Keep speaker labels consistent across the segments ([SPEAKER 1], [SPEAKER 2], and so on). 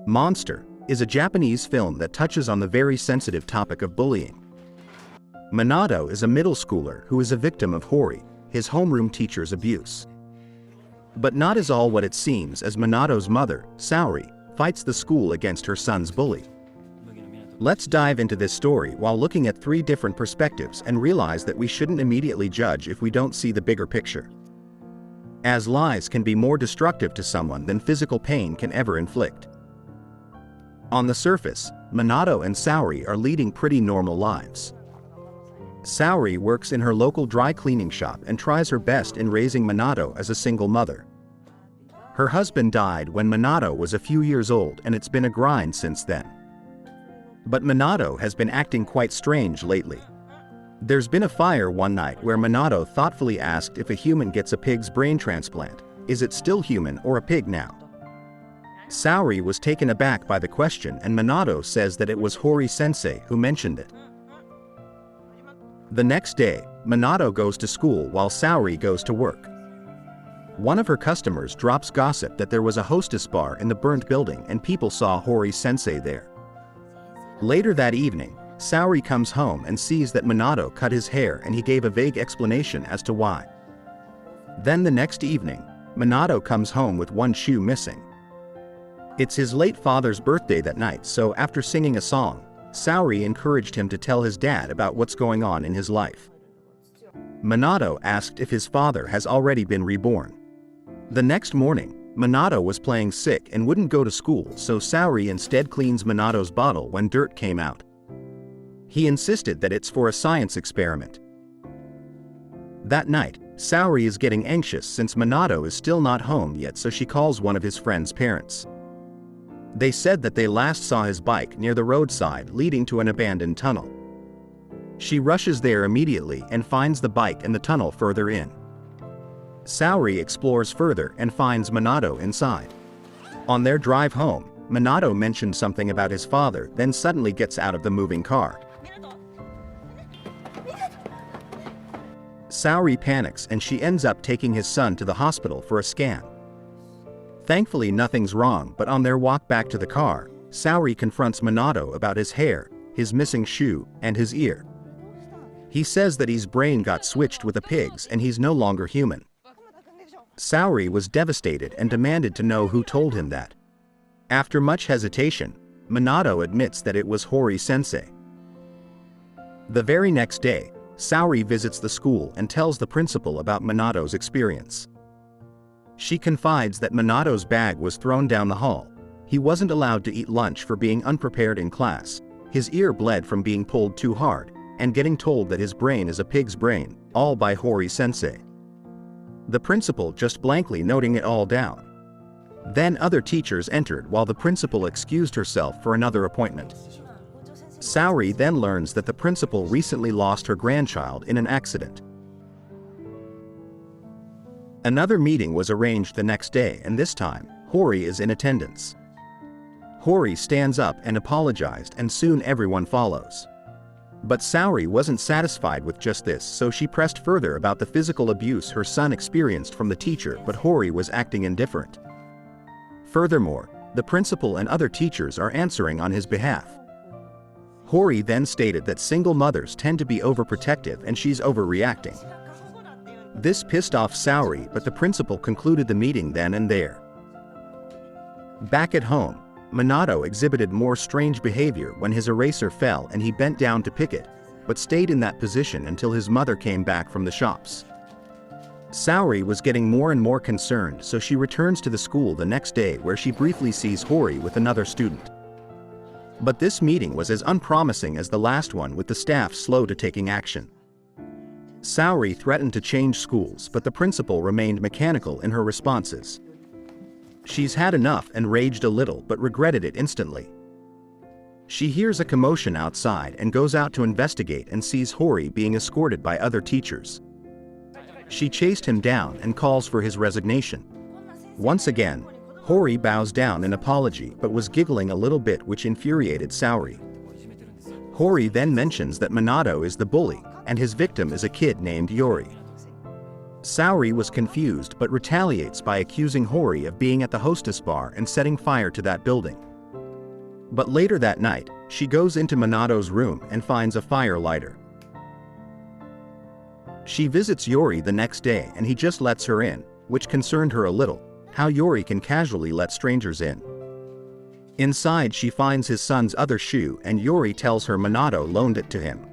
[SPEAKER 1] Monster is a Japanese film that touches on the very sensitive topic of bullying. Minato is a middle schooler who is a victim of Hori, his homeroom teacher's abuse. But not is all what it seems, as Minato's mother, Saori, fights the school against her son's bully. Let's dive into this story while looking at 3 different perspectives and realize that we shouldn't immediately judge if we don't see the bigger picture. As lies can be more destructive to someone than physical pain can ever inflict. On the surface, Minato and Saori are leading pretty normal lives. Saori works in her local dry cleaning shop and tries her best in raising Minato as a single mother. Her husband died when Minato was a few years old, and it's been a grind since then. But Minato has been acting quite strange lately. There's been a fire one night where Minato thoughtfully asked if a human gets a pig's brain transplant, is it still human or a pig now? Saori was taken aback by the question, and Minato says that it was Hori-sensei who mentioned it. The next day, Minato goes to school while Saori goes to work. One of her customers drops gossip that there was a hostess bar in the burnt building and people saw Hori-sensei there. Later that evening, Saori comes home and sees that Minato cut his hair, and he gave a vague explanation as to why. Then the next evening, Minato comes home with one shoe missing. It's his late father's birthday that night, so after singing a song, Saori encouraged him to tell his dad about what's going on in his life. Minato asked if his father has already been reborn. The next morning, Minato was playing sick and wouldn't go to school, so Saori instead cleans Minato's bottle when dirt came out. He insisted that it's for a science experiment. That night, Saori is getting anxious since Minato is still not home yet, so she calls one of his friend's parents. They said that they last saw his bike near the roadside leading to an abandoned tunnel. She rushes there immediately and finds the bike and the tunnel further in. Saori explores further and finds Minato inside. On their drive home, Minato mentioned something about his father, then suddenly gets out of the moving car. Saori panics and she ends up taking his son to the hospital for a scan. Thankfully nothing's wrong, but on their walk back to the car, Saori confronts Minato about his hair, his missing shoe, and his ear. He says that his brain got switched with a pig's and he's no longer human. Saori was devastated and demanded to know who told him that. After much hesitation, Minato admits that it was Hori-sensei. The very next day, Saori visits the school and tells the principal about Minato's experience. She confides that Minato's bag was thrown down the hall. He wasn't allowed to eat lunch for being unprepared in class. His ear bled from being pulled too hard, and getting told that his brain is a pig's brain, all by Hori-sensei. The principal just blankly noting it all down. Then other teachers entered while the principal excused herself for another appointment. Saori then learns that the principal recently lost her grandchild in an accident. Another meeting was arranged the next day, and this time, Hori is in attendance. Hori stands up and apologized, and soon everyone follows. But Saori wasn't satisfied with just this, so she pressed further about the physical abuse her son experienced from the teacher, but Hori was acting indifferent. Furthermore, the principal and other teachers are answering on his behalf. Hori then stated that single mothers tend to be overprotective and she's overreacting. This pissed off Saori, but the principal concluded the meeting then and there. Back at home, Minato exhibited more strange behavior when his eraser fell and he bent down to pick it, but stayed in that position until his mother came back from the shops. Saori was getting more and more concerned, so she returns to the school the next day where she briefly sees Hori with another student. But this meeting was as unpromising as the last one, with the staff slow to taking action. Saori threatened to change schools, but the principal remained mechanical in her responses. She's had enough and raged a little, but regretted it instantly. She hears a commotion outside and goes out to investigate and sees Hori being escorted by other teachers. She chased him down and calls for his resignation. Once again, Hori bows down in apology but was giggling a little bit, which infuriated Saori. Hori then mentions that Minato is the bully, and his victim is a kid named Yori. Saori was confused but retaliates by accusing Hori of being at the hostess bar and setting fire to that building. But later that night, she goes into Minato's room and finds a fire lighter. She visits Yori the next day and he just lets her in, which concerned her a little, how Yori can casually let strangers in. Inside she finds his son's other shoe and Yori tells her Minato loaned it to him.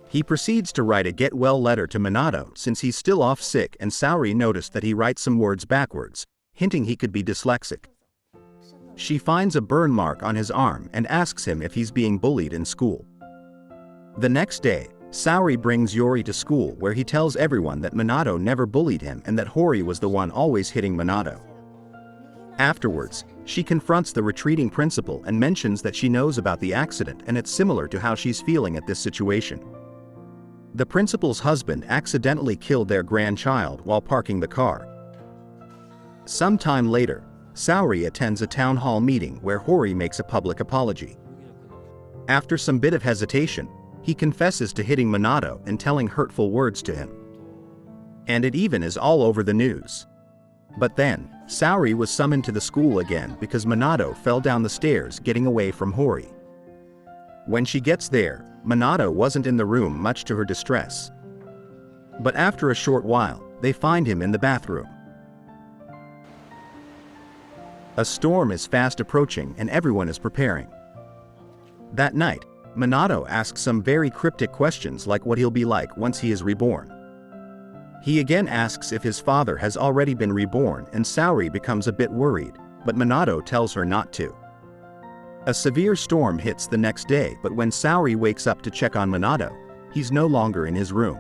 [SPEAKER 1] He proceeds to write a get-well letter to Minato since he's still off sick, and Saori noticed that he writes some words backwards, hinting he could be dyslexic. She finds a burn mark on his arm and asks him if he's being bullied in school. The next day, Saori brings Yori to school where he tells everyone that Minato never bullied him and that Hori was the one always hitting Minato. Afterwards, she confronts the retreating principal and mentions that she knows about the accident and it's similar to how she's feeling at this situation. The principal's husband accidentally killed their grandchild while parking the car. Sometime later, Saori attends a town hall meeting where Hori makes a public apology. After some bit of hesitation, he confesses to hitting Minato and telling hurtful words to him. And it even is all over the news. But then, Saori was summoned to the school again because Minato fell down the stairs getting away from Hori. When she gets there, Minato wasn't in the room, much to her distress. But after a short while, they find him in the bathroom. A storm is fast approaching and everyone is preparing. That night, Minato asks some very cryptic questions like what he'll be like once he is reborn. He again asks if his father has already been reborn and Saori becomes a bit worried, but Minato tells her not to. A severe storm hits the next day, but when Saori wakes up to check on Minato, he's no longer in his room.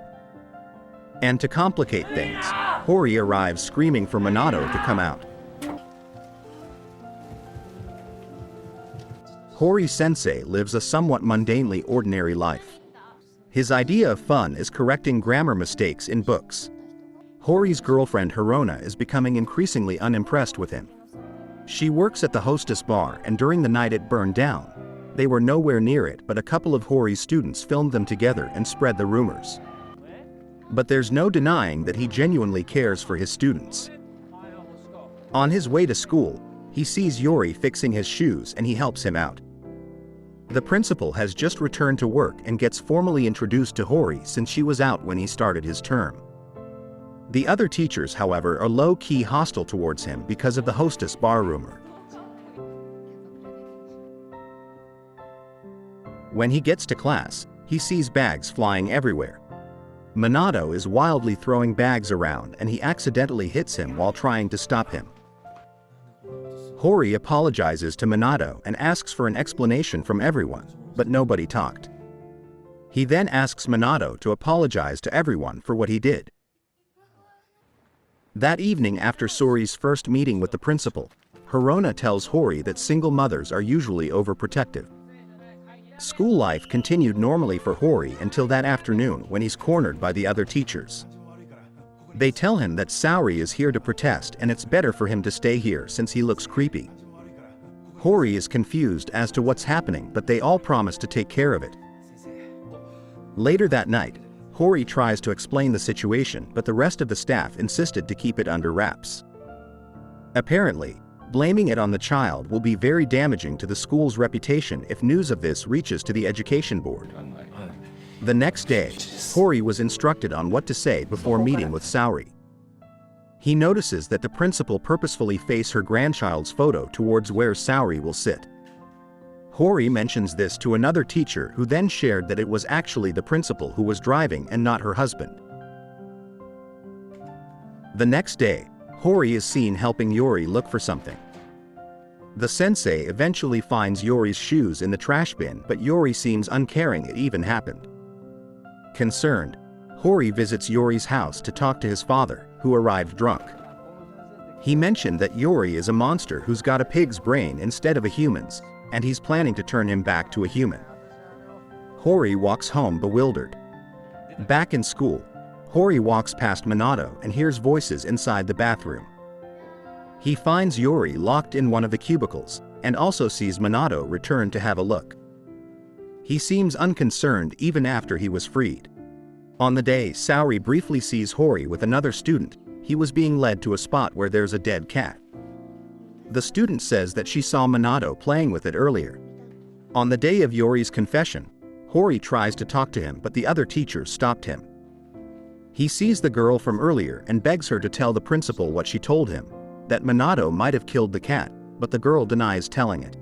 [SPEAKER 1] And to complicate things, Hori arrives screaming for Minato to come out. Hori-sensei lives a somewhat mundanely ordinary life. His idea of fun is correcting grammar mistakes in books. Hori's girlfriend Hirona is becoming increasingly unimpressed with him. She works at the hostess bar and during the night it burned down. They were nowhere near it, but a couple of Hori's students filmed them together and spread the rumors. But there's no denying that he genuinely cares for his students. On his way to school, he sees Yori fixing his shoes and he helps him out. The principal has just returned to work and gets formally introduced to Hori since she was out when he started his term. The other teachers, however, are low-key hostile towards him because of the hostess bar rumor. When he gets to class, he sees bags flying everywhere. Minato is wildly throwing bags around and he accidentally hits him while trying to stop him. Hori apologizes to Minato and asks for an explanation from everyone, but nobody talked. He then asks Minato to apologize to everyone for what he did. That evening after Sori's first meeting with the principal, Hirona tells Hori that single mothers are usually overprotective. School life continued normally for Hori until that afternoon when he's cornered by the other teachers. They tell him that Saori is here to protest and it's better for him to stay here since he looks creepy. Hori is confused as to what's happening, but they all promise to take care of it. Later that night, Hori tries to explain the situation, but the rest of the staff insisted to keep it under wraps. Apparently, blaming it on the child will be very damaging to the school's reputation if news of this reaches to the education board. The next day, Hori was instructed on what to say before meeting with Saori. He notices that the principal purposefully faces her grandchild's photo towards where Saori will sit. Hori mentions this to another teacher who then shared that it was actually the principal who was driving and not her husband. The next day, Hori is seen helping Yori look for something. The sensei eventually finds Yori's shoes in the trash bin, but Yori seems uncaring it even happened. Concerned, Hori visits Yori's house to talk to his father, who arrived drunk. He mentioned that Yori is a monster who's got a pig's brain instead of a human's, and he's planning to turn him back to a human. Hori walks home bewildered. Back in school, Hori walks past Minato and hears voices inside the bathroom. He finds Yori locked in one of the cubicles, and also sees Minato return to have a look. He seems unconcerned even after he was freed. On the day Saori briefly sees Hori with another student, he was being led to a spot where there's a dead cat. The student says that she saw Minato playing with it earlier. On the day of Yori's confession, Hori tries to talk to him, but the other teachers stopped him. He sees the girl from earlier and begs her to tell the principal what she told him, that Minato might have killed the cat, but the girl denies telling it.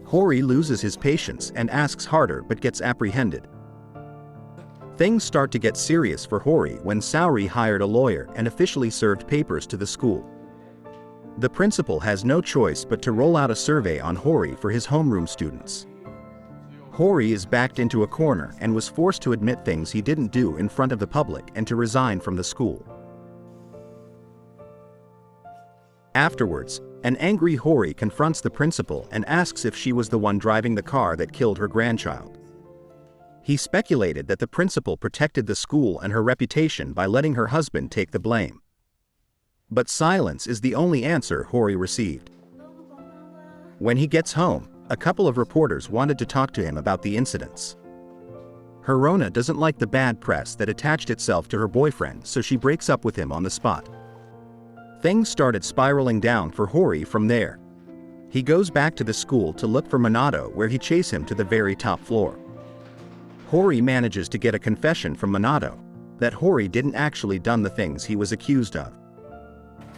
[SPEAKER 1] Hori loses his patience and asks harder but gets apprehended. Things start to get serious for Hori when Saori hired a lawyer and officially served papers to the school. The principal has no choice but to roll out a survey on Hori for his homeroom students. Hori is backed into a corner and was forced to admit things he didn't do in front of the public and to resign from the school. Afterwards, an angry Hori confronts the principal and asks if she was the one driving the car that killed her grandchild. He speculated that the principal protected the school and her reputation by letting her husband take the blame. But silence is the only answer Hori received. When he gets home, a couple of reporters wanted to talk to him about the incidents. Hirona doesn't like the bad press that attached itself to her boyfriend, so she breaks up with him on the spot. Things started spiraling down for Hori from there. He goes back to the school to look for Minato, where he chases him to the very top floor. Hori manages to get a confession from Minato that Hori didn't actually done the things he was accused of.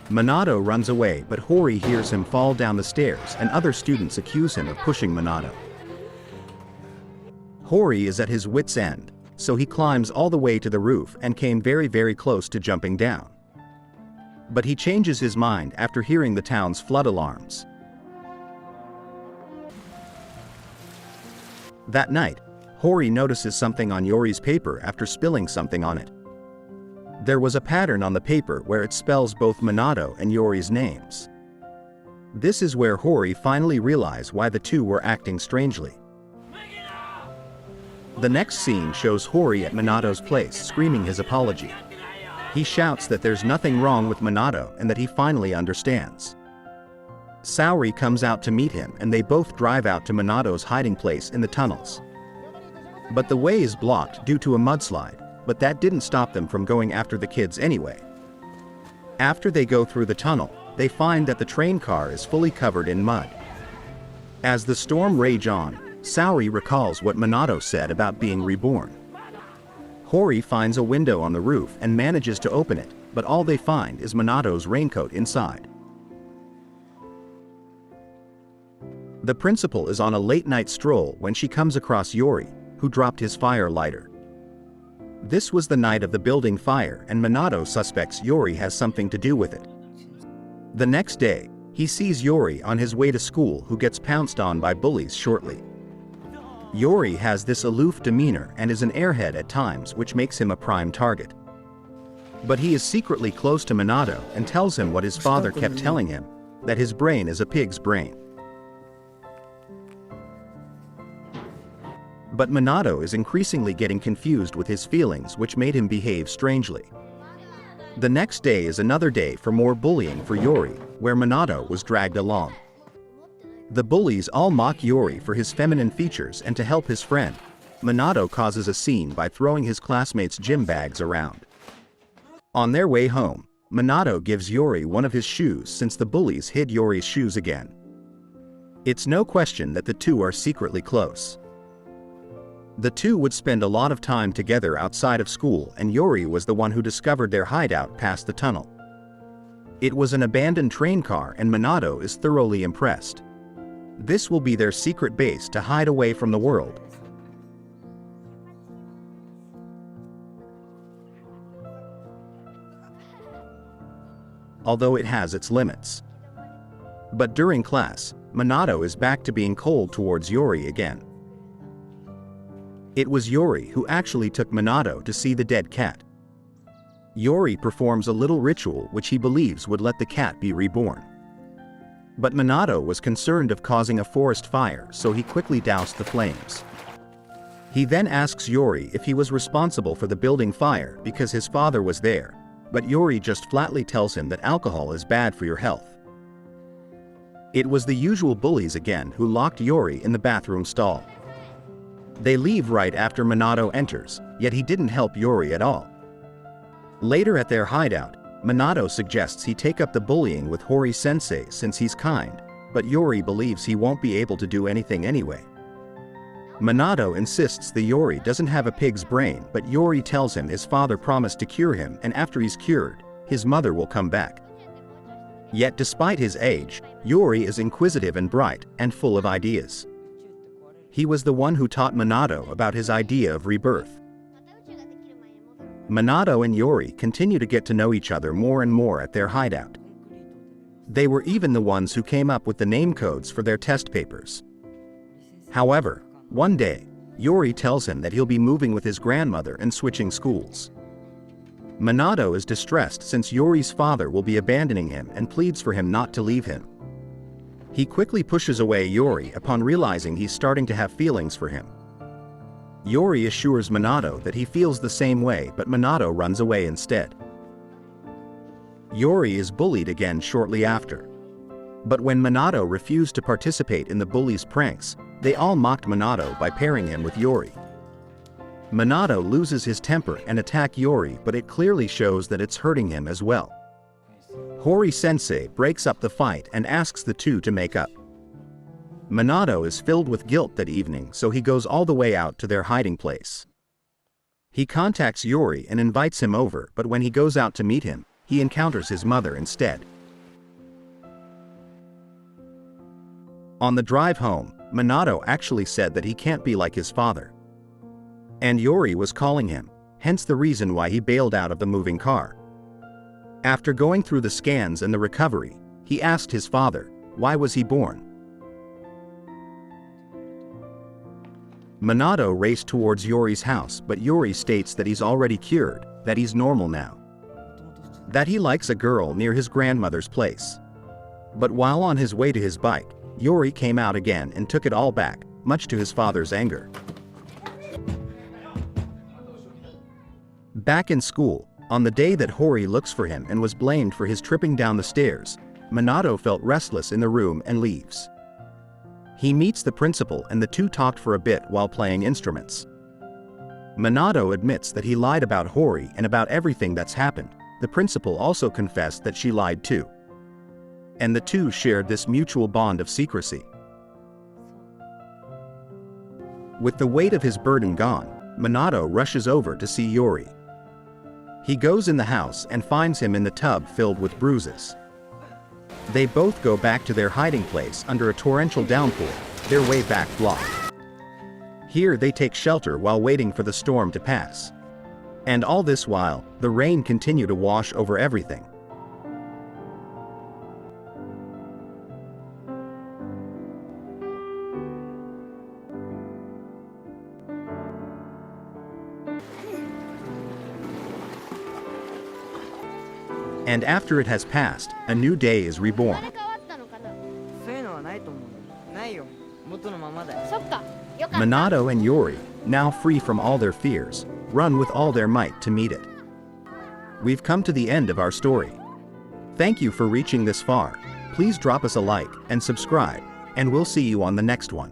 [SPEAKER 1] Minato runs away, but Hori hears him fall down the stairs and other students accuse him of pushing Minato. Hori is at his wit's end, so he climbs all the way to the roof and came very close to jumping down. But he changes his mind after hearing the town's flood alarms. That night, Hori notices something on Yori's paper after spilling something on it. There was a pattern on the paper where it spells both Minato and Yori's names. This is where Hori finally realized why the two were acting strangely. The next scene shows Hori at Minato's place screaming his apology. He shouts that there's nothing wrong with Minato and that he finally understands. Saori comes out to meet him and they both drive out to Minato's hiding place in the tunnels. But the way is blocked due to a mudslide, but that didn't stop them from going after the kids anyway. After they go through the tunnel, they find that the train car is fully covered in mud. As the storm rages on, Saori recalls what Minato said about being reborn. Hori finds a window on the roof and manages to open it, but all they find is Minato's raincoat inside. The principal is on a late-night stroll when she comes across Yori, who dropped his fire lighter. This was the night of the building fire and Minato suspects Yori has something to do with it. The next day, he sees Yori on his way to school, who gets pounced on by bullies shortly. Yori has this aloof demeanor and is an airhead at times, which makes him a prime target. But he is secretly close to Minato and tells him what his father kept telling him, that his brain is a pig's brain. But Minato is increasingly getting confused with his feelings, which made him behave strangely. The next day is another day for more bullying for Yori, where Minato was dragged along. The bullies all mock Yori for his feminine features, and to help his friend, Minato causes a scene by throwing his classmates' gym bags around. On their way home, Minato gives Yori one of his shoes since the bullies hid Yori's shoes again. It's no question that the two are secretly close. The two would spend a lot of time together outside of school, and Yori was the one who discovered their hideout past the tunnel. It was an abandoned train car and Minato is thoroughly impressed. This will be their secret base to hide away from the world. Although it has its limits. But during class, Minato is back to being cold towards Yori again. It was Yori who actually took Minato to see the dead cat. Yori performs a little ritual which he believes would let the cat be reborn. But Minato was concerned of causing a forest fire, so he quickly doused the flames. He then asks Yori if he was responsible for the building fire because his father was there, but Yori just flatly tells him that alcohol is bad for your health. It was the usual bullies again who locked Yori in the bathroom stall. They leave right after Minato enters, yet he didn't help Yori at all. Later at their hideout, Minato suggests he take up the bullying with Hori-sensei since he's kind, but Yori believes he won't be able to do anything anyway. Minato insists the Yori doesn't have a pig's brain, but Yori tells him his father promised to cure him, and after he's cured, his mother will come back. Yet despite his age, Yori is inquisitive and bright, and full of ideas. He was the one who taught Minato about his idea of rebirth. Minato and Yori continue to get to know each other more and more at their hideout. They were even the ones who came up with the name codes for their test papers. However, one day, Yori tells him that he'll be moving with his grandmother and switching schools. Minato is distressed since Yori's father will be abandoning him and pleads for him not to leave him. He quickly pushes away Yori upon realizing he's starting to have feelings for him. Yori assures Minato that he feels the same way, but Minato runs away instead. Yori is bullied again shortly after. But when Minato refused to participate in the bullies' pranks, they all mocked Minato by pairing him with Yori. Minato loses his temper and attacks Yori, but it clearly shows that it's hurting him as well. Hori-sensei breaks up the fight and asks the two to make up. Minato is filled with guilt that evening, so he goes all the way out to their hiding place. He contacts Yori and invites him over, but when he goes out to meet him, he encounters his mother instead. On the drive home, Minato actually said that he can't be like his father. And Yori was calling him, hence the reason why he bailed out of the moving car. After going through the scans and the recovery, he asked his father, why was he born? Minato raced towards Yori's house, but Yori states that he's already cured, that he's normal now. That he likes a girl near his grandmother's place. But while on his way to his bike, Yori came out again and took it all back, much to his father's anger. Back in school, on the day that Hori looks for him and was blamed for his tripping down the stairs, Minato felt restless in the room and leaves. He meets the principal and the two talked for a bit while playing instruments. Minato admits that he lied about Hori and about everything that's happened. The principal also confessed that she lied too. And the two shared this mutual bond of secrecy. With the weight of his burden gone, Minato rushes over to see Yori. He goes in the house and finds him in the tub filled with bruises. They both go back to their hiding place under a torrential downpour, their way back blocked. Here they take shelter while waiting for the storm to pass. And all this while, the rain continued to wash over everything. And after it has passed, a new day is reborn. Minato and Yori, now free from all their fears, run with all their might to meet it. We've come to the end of our story. Thank you for reaching this far. Please drop us a like and subscribe, and we'll see you on the next one.